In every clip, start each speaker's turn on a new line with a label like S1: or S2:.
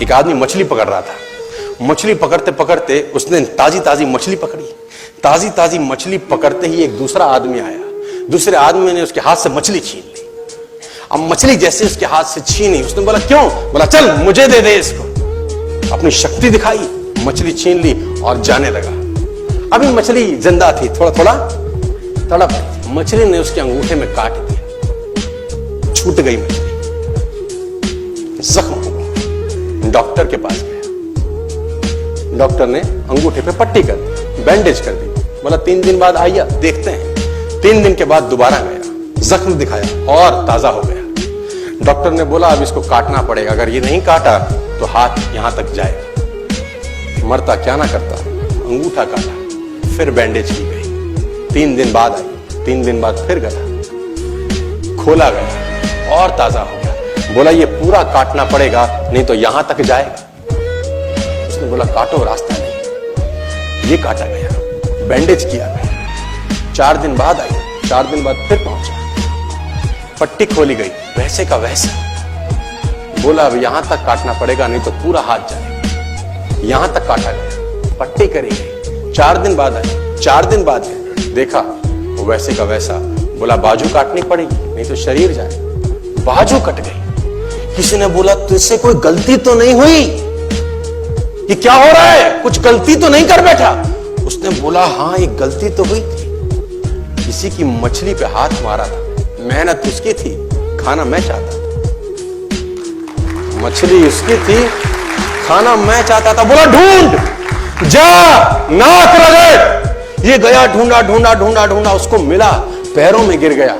S1: एक आदमी मछली पकड़ रहा था। मछली पकड़ते पकड़ते उसने ताजी ताजी मछली पकड़ी। ताजी ताजी मछली पकड़ते ही एक दूसरा आदमी आया। दूसरे आदमी ने उसके हाथ से मछली छीन ली। अब मछली जैसे उसके हाथ से छीनी, उसने बोला क्यों? बोला चल मुझे दे दे इसको। अपनी शक्ति दिखाई, मछली छीन ली और जाने लगा। अभी मछली जिंदा थी, थोड़ा थोड़ा तड़प रही। मछली ने उसके अंगूठे में काट दिया, छूट गई मछली, जख्म हुआ। डॉक्टर के पास गया। डॉक्टर ने अंगूठे पे पट्टी कर दी, बैंडेज कर दी। बोला 3 दिन बाद आइए देखते हैं। 3 दिन के बाद दोबारा गया, जख्म दिखाया और ताजा हो गया। डॉक्टर ने बोला अब इसको काटना पड़ेगा, अगर ये नहीं काटा तो हाथ यहां तक जाएगा। मरता क्या ना करता, अंगूठा काटा, फिर बैंडेज की गई। 3 दिन बाद आई, 3 दिन बाद फिर गया, खोला गया और ताजा हो गया। बोला ये पूरा काटना पड़ेगा नहीं तो यहां तक जाएगा। उसने बोला काटो, रास्ता नहीं। ये काटा गया, बैंडेज किया गया। 4 दिन बाद आई, 4 दिन बाद फिर पहुंचा, पट्टी खोली गई, वैसे का वैसा। बोला अब यहां तक काटना पड़ेगा नहीं तो पूरा हाथ जाएगा। यहां तक काटा गया, पट्टी करी गई। 4 दिन बाद आई, 4 दिन बाद देखा वो वैसे का वैसा। बोला बाजू काटनी पड़ेगी नहीं तो शरीर जाए। बाजू कट गई। किसी ने बोला तुझसे कोई गलती तो नहीं हुई? ये क्या हो रहा है? कुछ गलती तो नहीं कर बैठा? उसने बोला हाँ एक गलती तो हुई थी। किसी की मछली पे हाथ मारा था, मेहनत उसकी थी, खाना मैं चाहता था। मछली उसकी थी, खाना मैं चाहता था। बोला ढूंढ, जा, नाक रगड़। ये गया, ढूंढा ढूंढा ढूंढा ढूंढा, उसको मिला, पैरों में गिर गया।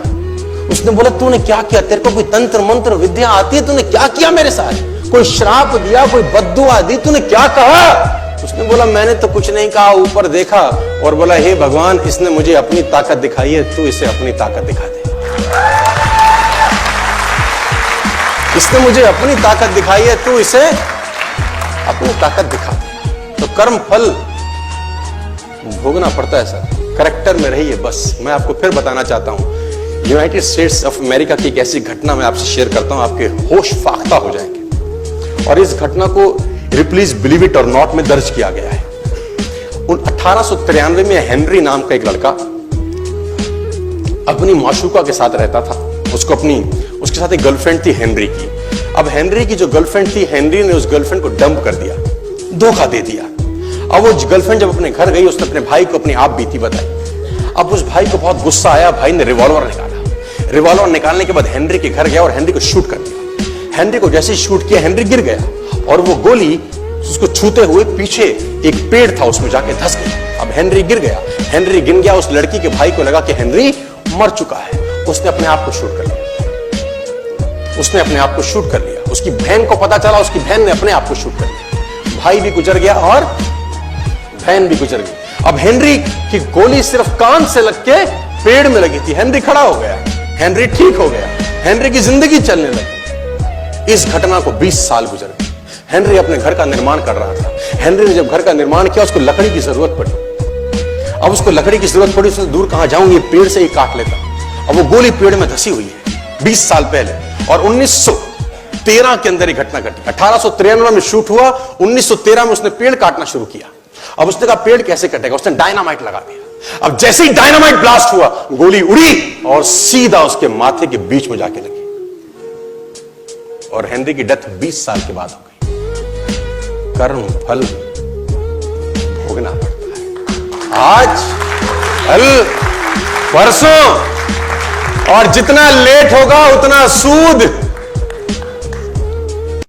S1: उसने बोला तूने क्या किया? तेरे को कोई तंत्र मंत्र विद्या आती है? तूने क्या किया मेरे साथ? कोई श्राप दिया, कोई बद्दुआ दी? तूने क्या कहा? उसने बोला मैंने तो कुछ नहीं कहा, ऊपर देखा और बोला हे भगवान इसने मुझे अपनी ताकत दिखाई है, तू इसे अपनी ताकत दिखा दे। इसने मुझे अपनी ताकत दिखाई है, तू इसे अपनी ताकत दिखा दे। तो कर्म फल भोगना पड़ता है सर, करेक्टर में रहिए बस। मैं आपको फिर बताना चाहता हूं, यूनाइटेड स्टेट्स ऑफ अमेरिका की एक ऐसी घटना मैं आपसे शेयर करता हूं, आपके होश फाख्ता हो जाएंगे। और इस घटना को प्लीज बिलीव इट और नॉट में दर्ज किया गया है। 1893 में हेनरी नाम का एक लड़का अपनी माशूका के साथ रहता था। उसके साथ एक गर्लफ्रेंड थी हेनरी की। अब हेनरी की जो गर्लफ्रेंड थी, हेनरी ने उस गर्लफ्रेंड को डंप कर दिया, धोखा दे दिया। अब वो गर्लफ्रेंड जब अपने घर गई, उसने अपने भाई को अपनी आप बीती बताई। अब उस भाई को बहुत गुस्सा आया, भाई ने रिवॉल्वर निकाला। रिवॉल्वर निकालने के बाद हेनरी के घर गया और हेनरी को शूट कर दिया। हेनरी को जैसे ही शूट किया, हेनरी गिर गया और वो गोली उसको छूते हुए पीछे एक पेड़ था उसमें जाके धंस गई। अब हेनरी गिर गया, हेनरी गिर गया। उस लड़की के भाई को लगा कि हेनरी मर चुका है। उसने अपने आप को शूट कर लिया। उसने अपने आप को शूट कर लिया। उसकी बहन को पता चला, उसकी बहन ने अपने आप को शूट कर लिया। भाई भी गुजर गया और बहन भी गुजर गई। अब हेनरी की गोली सिर्फ कान से लग के पेड़ में लगी थी। हेनरी खड़ा हो गया, हेनरी ठीक हो गया, हेनरी की जिंदगी चलने लगी। इस घटना को 20 साल गुजर गए। हेनरी अपने घर का निर्माण कर रहा था। हेनरी ने जब घर का निर्माण किया, उसको लकड़ी की जरूरत पड़ी। अब उसको लकड़ी की जरूरत पड़ी, उसने दूर कहां जाऊं, ये पेड़ से ही काट लेता। अब वो गोली पेड़ में धसी हुई है 20 साल पहले। और 1913 के अंदर ये घटना घटी। 1893 में शूट हुआ, 1913 में उसने पेड़ काटना शुरू किया। अब उसने कहा पेड़ कैसे कटेगा, उसने डायनामाइट लगा दिया। अब जैसे ही डायनामाइट ब्लास्ट हुआ, गोली उड़ी और सीधा उसके माथे के बीच में जाके लगी और हेनरी की डेथ 20 साल के बाद हो गई। कर्म फल भोगना पड़ता है, आज कल परसों, और जितना लेट होगा उतना सूद।